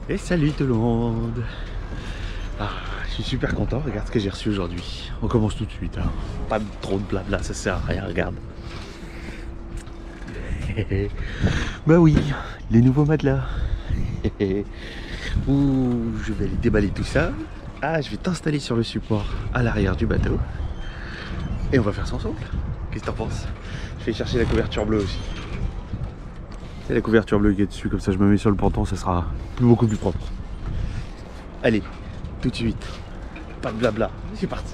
Et salut tout le monde. Je suis super content, regarde ce que j'ai reçu aujourd'hui. On commence tout de suite, hein. Pas trop de blabla, ça sert à rien, regarde. Bah oui, les nouveaux matelas. Ouh, je vais aller déballer tout ça. Je vais t'installer sur le support à l'arrière du bateau. Et on va faire ça ensemble. Qu'est-ce que t'en penses? Je vais chercher la couverture bleue aussi. C'est la couverture bleue qui est dessus, comme ça je me mets sur le ponton, ça sera beaucoup plus propre. Allez, tout de suite. Pas de blabla, c'est parti.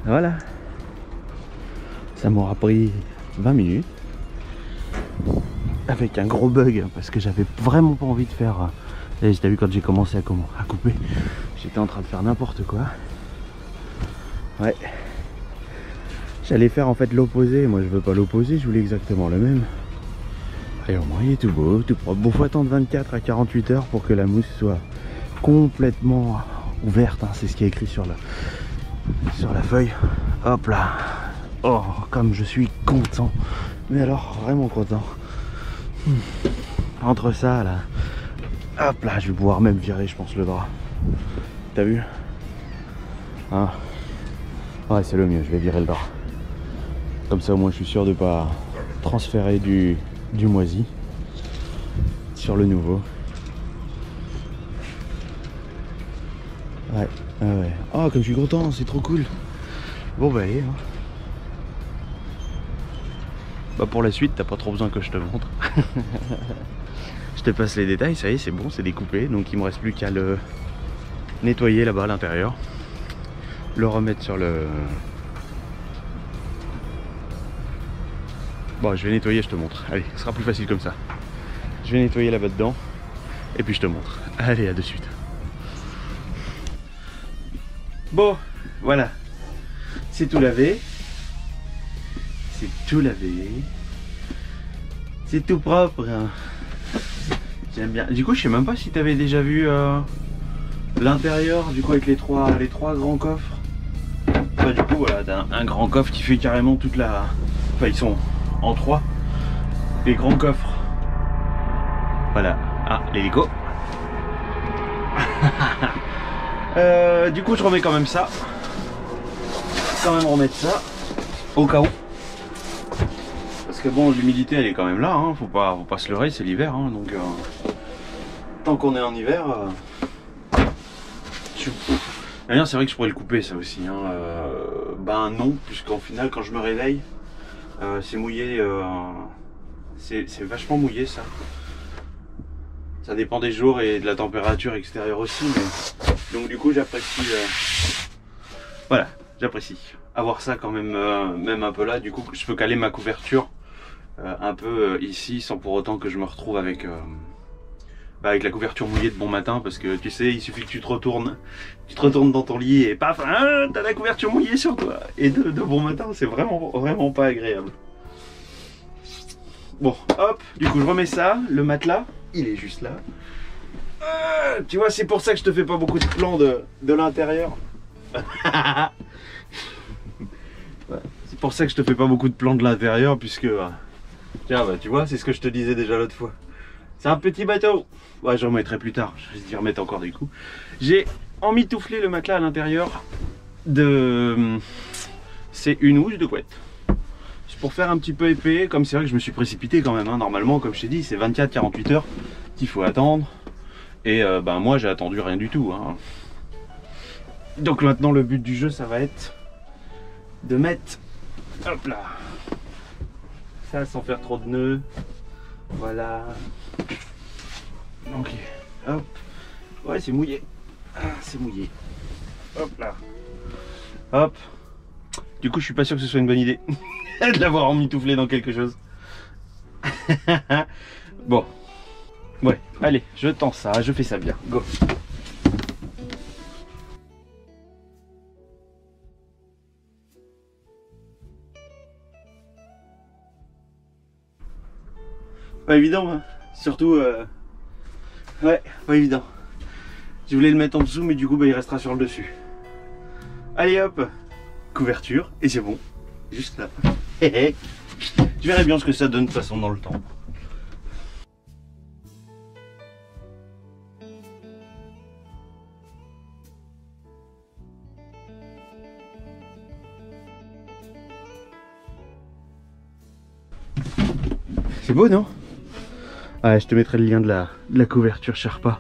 Voilà, ça m'aura pris 20 minutes avec un gros bug parce que j'avais vraiment pas envie de faire. T'as vu quand j'ai commencé à couper, j'étais en train de faire n'importe quoi. Ouais, j'allais faire en fait l'opposé. Moi je veux pas l'opposé, je voulais exactement le même. Et au moins il est tout beau, tout propre. Bon, faut attendre 24 à 48 heures pour que la mousse soit complètement ouverte, hein. C'est ce qui est écrit sur la feuille. Hop là. Oh, comme je suis content. Mais alors vraiment content. Entre ça là, hop là, je vais pouvoir même virer, je pense, le drap. T'as vu, hein? Ouais, c'est le mieux, je vais virer le drap. Comme ça au moins je suis sûr de pas transférer du moisi sur le nouveau. Ouais, ouais. Oh, comme je suis content, c'est trop cool. Bon bah allez, hein. Bah pour la suite, t'as pas trop besoin que je te montre. Je te passe les détails, ça y est, c'est bon, c'est découpé. Donc il me reste plus qu'à le nettoyer là-bas à l'intérieur. Le remettre sur le... Bon, je vais nettoyer, je te montre. Allez, ce sera plus facile comme ça. Je vais nettoyer là-bas dedans. Et puis je te montre. Allez, à de suite. Bon, voilà. C'est tout lavé. C'est tout lavé. C'est tout propre, hein. J'aime bien. Du coup, je sais même pas si tu avais déjà vu L'intérieur, du coup, avec les trois grands coffres. Bah, du coup, voilà, t'as un grand coffre qui fait carrément toute la... Enfin, ils sont en 3. Les grands coffres. Voilà. Ah, l'hélico. Du coup, je remets quand même ça. Quand même remettre ça. Au cas où. Parce que bon, l'humidité, elle est quand même là. Hein. Faut pas se leurrer, c'est l'hiver. Hein. Donc, tant qu'on est en hiver... D'ailleurs, c'est vrai que je pourrais le couper, ça aussi. Hein. Ben non, puisqu'en final, quand je me réveille, c'est mouillé. C'est vachement mouillé, ça. Ça dépend des jours et de la température extérieure aussi. Mais... Donc du coup, j'apprécie. Voilà, j'apprécie. Avoir ça quand même, même un peu là. Du coup, je peux caler ma couverture un peu ici, sans pour autant que je me retrouve avec... avec la couverture mouillée de bon matin, parce que tu sais, il suffit que tu te retournes dans ton lit et paf, hein, t'as la couverture mouillée sur toi. Et de bon matin, c'est vraiment pas agréable. Bon, hop, du coup je remets ça, le matelas, il est juste là. Tu vois, c'est pour ça que je te fais pas beaucoup de plans de l'intérieur. C'est pour ça que je te fais pas beaucoup de plans de l'intérieur, puisque... Tiens, bah tu vois, c'est ce que je te disais déjà l'autre fois. C'est un petit bateau. Ouais, je remettrai plus tard. Je vais y remettre encore des coups. J'ai emmitouflé le matelas à l'intérieur de... C'est une housse de couette. C'est pour faire un petit peu épais. Comme c'est vrai que je me suis précipité quand même. Hein. Normalement, comme je t'ai dit, c'est 24-48 heures qu'il faut attendre. Et ben moi, j'ai attendu rien du tout. Hein. Donc maintenant, le but du jeu, ça va être de mettre... Hop là. Ça, sans faire trop de nœuds. Voilà. Ok. Hop. Ouais, c'est mouillé. Ah, c'est mouillé. Hop là. Hop. Du coup, je suis pas sûr que ce soit une bonne idée de l'avoir emmitouflé dans quelque chose. Bon. Ouais. Allez, je tends ça. Je fais ça bien. Go. Pas évident, hein. Surtout, ouais, pas évident. Je voulais le mettre en dessous, mais du coup, bah, il restera sur le dessus. Allez hop, couverture, et c'est bon. Juste là. Tu verrais bien ce que ça donne de toute façon dans le temps. C'est beau, non? Ouais, je te mettrai le lien de la couverture Sherpa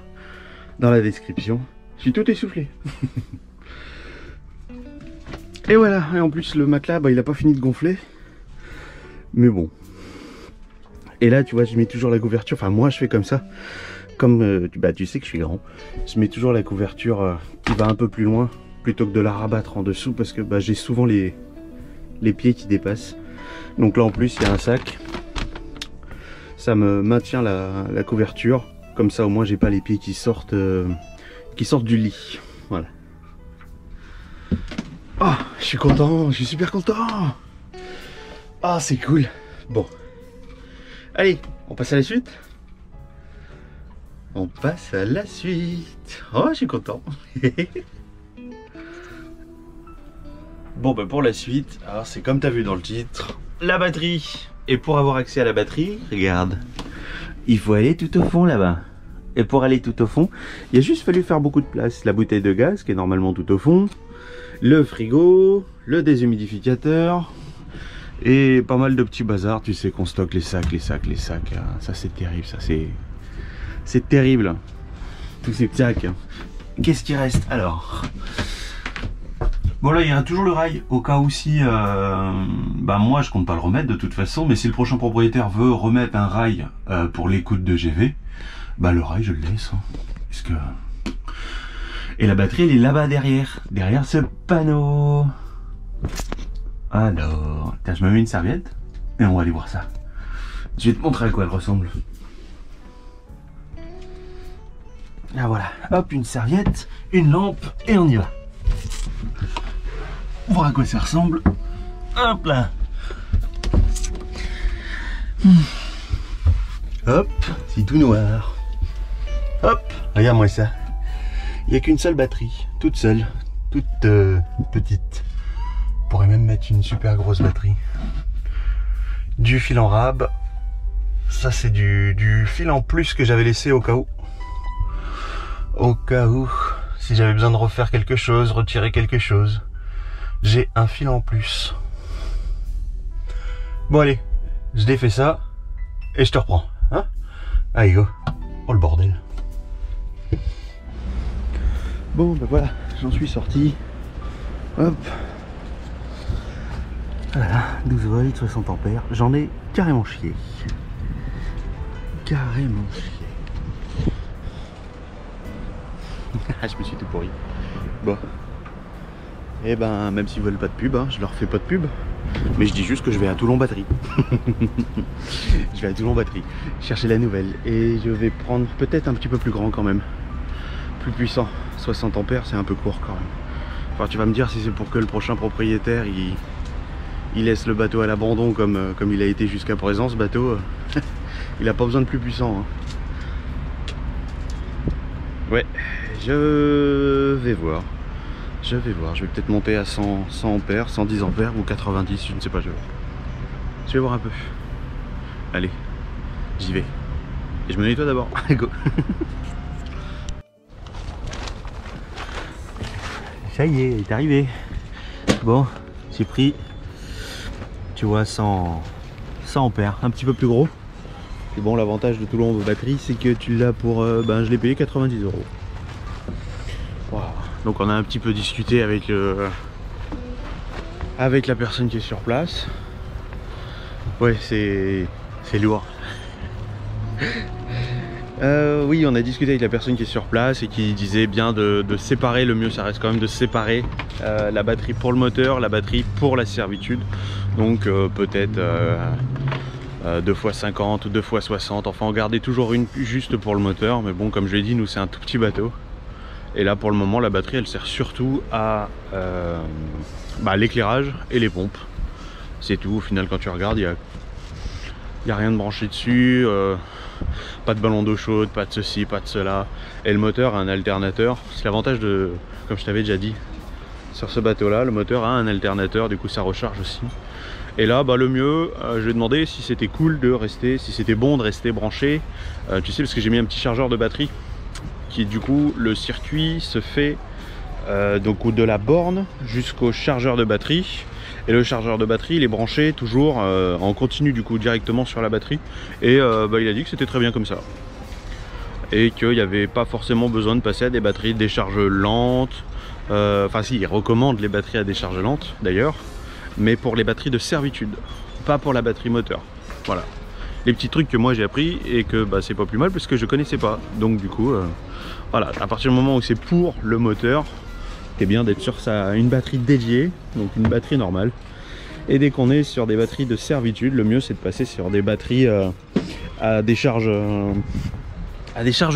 dans la description. Je suis tout essoufflé. Et voilà, et en plus le matelas, bah, il a pas fini de gonfler. Mais bon. Et là, tu vois, je mets toujours la couverture. Enfin, moi, je fais comme ça. Comme bah, tu sais que je suis grand. Je mets toujours la couverture qui va un peu plus loin plutôt que de la rabattre en dessous parce que bah, j'ai souvent les pieds qui dépassent. Donc là, en plus, il y a un sac. Ça me maintient la couverture. Comme ça, au moins, j'ai pas les pieds qui sortent du lit. Voilà. Oh, je suis content, je suis super content. Ah, c'est cool. Bon. Allez, on passe à la suite. On passe à la suite. Oh, je suis content. Bon, bah pour la suite, alors c'est comme tu as vu dans le titre, la batterie. Et pour avoir accès à la batterie, regarde, il faut aller tout au fond là-bas. Et pour aller tout au fond, il a juste fallu faire beaucoup de place. La bouteille de gaz qui est normalement tout au fond, le frigo, le déshumidificateur et pas mal de petits bazars. Tu sais qu'on stocke les sacs. Ça c'est terrible, ça c'est terrible. Tous ces sacs. Qu'est-ce qui reste alors? Bon là il y a toujours le rail au cas où si bah moi je compte pas le remettre de toute façon, mais si le prochain propriétaire veut remettre un rail pour l'écoute de GV, bah le rail je le laisse hein, parce que... Et la batterie elle est là-bas derrière ce panneau. Alors tiens, je me mets une serviette et on va aller voir ça. Je vais te montrer à quoi elle ressemble. Ah voilà, hop, une serviette, une lampe et on y va. Voir à quoi ça ressemble. Hop là. Hop, c'est tout noir. Hop, regarde-moi ça. Il n'y a qu'une seule batterie, toute seule, toute petite. On pourrait même mettre une super grosse batterie. Du fil en rab. Ça c'est du fil en plus que j'avais laissé au cas où. Au cas où, si j'avais besoin de refaire quelque chose, retirer quelque chose. J'ai un fil en plus. Bon allez, je défais ça et je te reprends. Hein? Allez go. Oh le bordel. Bon ben voilà, j'en suis sorti. Hop. Voilà, 12 volts, 60 ampères. J'en ai carrément chié. Carrément chié. Je me suis tout pourri. Bon. Et ben même s'ils veulent pas de pub, hein, je leur fais pas de pub. Mais je dis juste que je vais à Toulon Batterie. Je vais à Toulon Batterie chercher la nouvelle. Et je vais prendre peut-être un petit peu plus grand quand même. Plus puissant. 60 ampères c'est un peu court quand même. Enfin tu vas me dire si c'est pour que le prochain propriétaire il laisse le bateau à l'abandon comme il a été jusqu'à présent. Ce bateau il a pas besoin de plus puissant, hein. Ouais, je vais voir. Je vais peut-être monter à 100 ampères, 110 ampères ou 90, je ne sais pas. Je vais voir un peu. Allez, j'y vais. Et je me nettoie d'abord. Go. Ça y est, il est arrivé. Bon, j'ai pris, tu vois, 100 ampères, un petit peu plus gros. Et bon, l'avantage de Toulon Batterie, c'est que tu l'as pour, je l'ai payé 90 €. Wow. Donc on a un petit peu discuté avec la personne qui est sur place. Ouais, c'est lourd. Oui, on a discuté avec la personne qui est sur place et qui disait bien de séparer. Le mieux ça reste quand même de séparer la batterie pour le moteur, la batterie pour la servitude. Donc peut-être 2x50 ou 2x60, enfin on gardait toujours une juste pour le moteur. Mais bon, comme je l'ai dit, nous c'est un tout petit bateau. Et là pour le moment la batterie elle sert surtout à l'éclairage et les pompes. C'est tout, au final quand tu regardes, il n'y a rien de branché dessus, pas de ballon d'eau chaude, pas de ceci, pas de cela. Et le moteur a un alternateur. C'est l'avantage de, comme je t'avais déjà dit, sur ce bateau là, le moteur a un alternateur, du coup ça recharge aussi. Et là le mieux, je lui ai demandé si c'était cool de rester, si c'était bon de rester branché, tu sais, parce que j'ai mis un petit chargeur de batterie qui du coup le circuit se fait donc de la borne jusqu'au chargeur de batterie. Et le chargeur de batterie il est branché toujours en continu du coup directement sur la batterie. Et il a dit que c'était très bien comme ça. Et qu'il n'y avait pas forcément besoin de passer à des batteries de décharge lente. Enfin si, il recommande les batteries à décharge lente d'ailleurs. Mais pour les batteries de servitude, pas pour la batterie moteur. Voilà. Les petits trucs que moi j'ai appris et que c'est pas plus mal parce que je connaissais pas. Donc du coup, voilà, à partir du moment où c'est pour le moteur, c'est bien d'être sur une batterie dédiée, donc une batterie normale. Et dès qu'on est sur des batteries de servitude, le mieux c'est de passer sur des batteries à décharge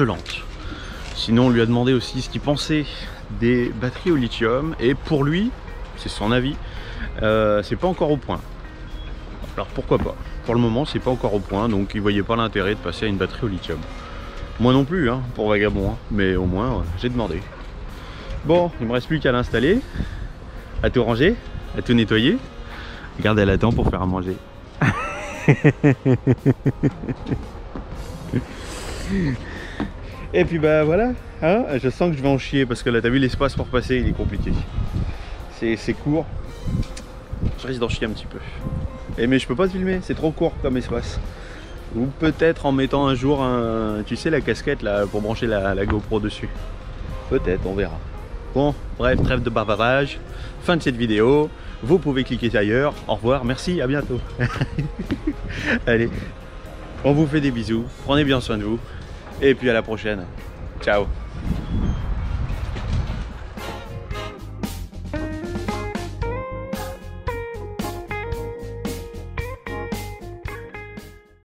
lente. Sinon on lui a demandé aussi ce qu'il pensait des batteries au lithium et pour lui, c'est son avis, c'est pas encore au point. Alors pourquoi pas? Pour le moment c'est pas encore au point, donc il voyait pas l'intérêt de passer à une batterie au lithium. Moi non plus hein, pour Vagabond, hein, mais au moins j'ai demandé. Bon, il me reste plus qu'à l'installer, à tout ranger, à tout nettoyer. Regarde, elle attend pour faire à manger. Et puis voilà, hein, je sens que je vais en chier parce que là t'as vu l'espace pour passer il est compliqué. C'est court, je risque d'en chier un petit peu. Mais je peux pas te filmer, c'est trop court comme espace. Ou peut-être en mettant un jour tu sais la casquette là pour brancher la GoPro dessus. Peut-être, on verra. Bon, bref, trêve de bavardage, fin de cette vidéo. Vous pouvez cliquer ailleurs. Au revoir, merci, à bientôt. Allez, on vous fait des bisous, prenez bien soin de vous. Et puis à la prochaine. Ciao.